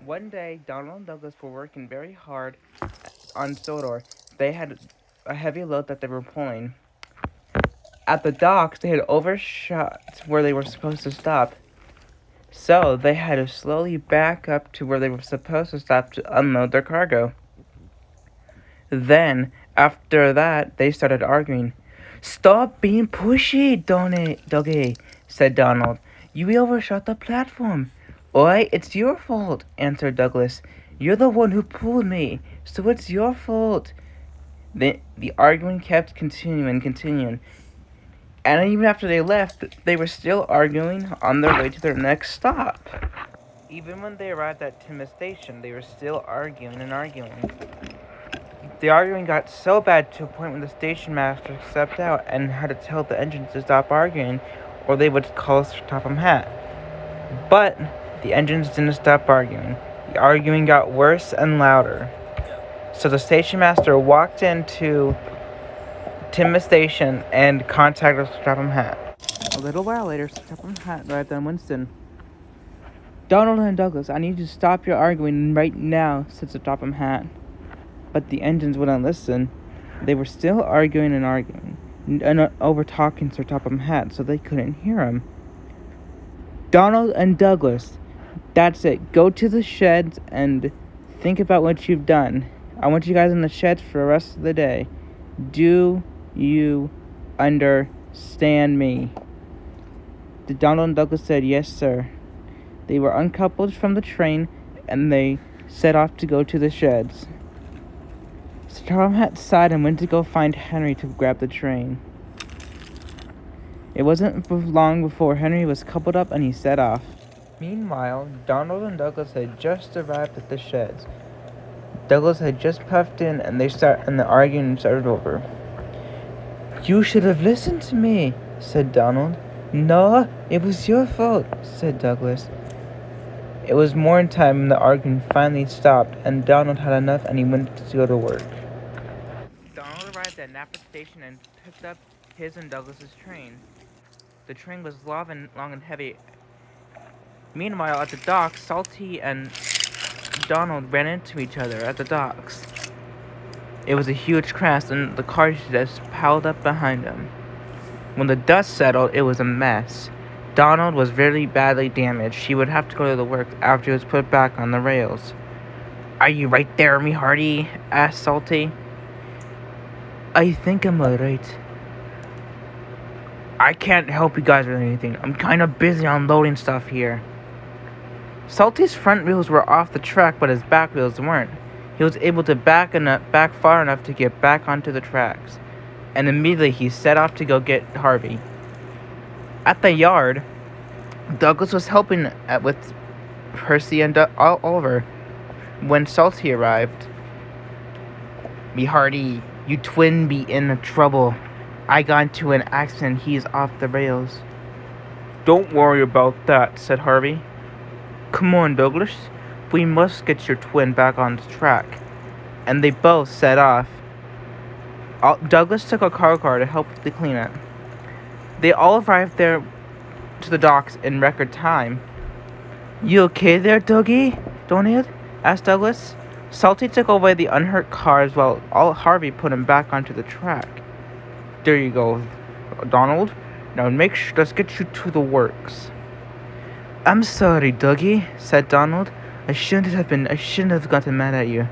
One day, Donald and Douglas were working very hard on Sodor. They had a heavy load that they were pulling. At the docks, they had overshot where they were supposed to stop. So, they had to slowly back up to where they were supposed to stop to unload their cargo. Then, after that, they started arguing. "Stop being pushy, Dougie," said Donald. "You overshot the platform." "Oi, it's your fault," answered Douglas. "You're the one who pulled me, so it's your fault." The arguing kept continuing. And even after they left, they were still arguing on their way to their next stop. Even when they arrived at Timmins Station, they were still arguing. The arguing got so bad to a point when the station master stepped out and had to tell the engines to stop arguing, or they would call Topham Hatt. But the engines didn't stop arguing. The arguing got worse and louder. So the station master walked into Timmins Station and contacted Topham Hatt. A little while later, Topham Hatt arrived on Winston. "Donald and Douglas, I need you to stop your arguing right now," said Topham Hatt. But the engines wouldn't listen. They were still arguing and over-talking Sir Topham Hatt, so they couldn't hear him. "Donald and Douglas, that's it. Go to the sheds and think about what you've done. I want you guys in the sheds for the rest of the day. Do you understand me?" Donald and Douglas said, "Yes, sir." They were uncoupled from the train, and they set off to go to the sheds. Sir Topham Hatt sighed and went to go find Henry to grab the train. It wasn't long before Henry was coupled up and he set off. Meanwhile, Donald and Douglas had just arrived at the sheds. Douglas had just puffed in and the arguing started over. "You should have listened to me," said Donald. "No, it was your fault," said Douglas. It was morning time when the arguing finally stopped, and Donald had enough and he went to go to work. Donald arrived at Napa Station and picked up his and Douglas's train. The train was long and heavy. Meanwhile, at the docks, Salty and Donald ran into each other at the docks. It was a huge crash, and the cars just piled up behind them. When the dust settled, it was a mess. Donald was very badly damaged. He would have to go to the works after he was put back on the rails. "Are you right there, me hearty?" asked Salty. "I think I'm alright. I can't help you guys with anything. I'm kind of busy unloading stuff here." Salty's front wheels were off the track, but his back wheels weren't. He was able to back far enough to get back onto the tracks, and immediately he set off to go get Harvey. At the yard, Douglas was helping with Percy and Oliver when Salty arrived. "Me hearty, you twin be in trouble. I got into an accident. He's off the rails." "Don't worry about that," said Harvey. "Come on, Douglas. We must get your twin back on the track." And they both set off. Douglas took a car to help with the cleanup. They all arrived there to the docks in record time. "You okay there, Dougie? Donald?" asked Douglas. Salty took away the unhurt cars while Harvey put him back onto the track. "There you go, Donald. Now let's get you to the works." "I'm sorry, Dougie," said Donald. I shouldn't have gotten mad at you."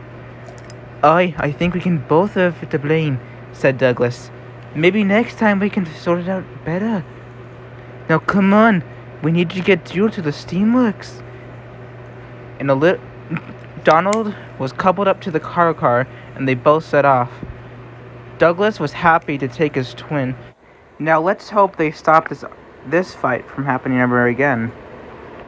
I think we can both have to blame," said Douglas. "Maybe next time we can sort it out better. Now come on, we need to get you to the steamworks." Donald was coupled up to the car, and they both set off. Douglas was happy to take his twin. Now let's hope they stop this fight from happening ever again.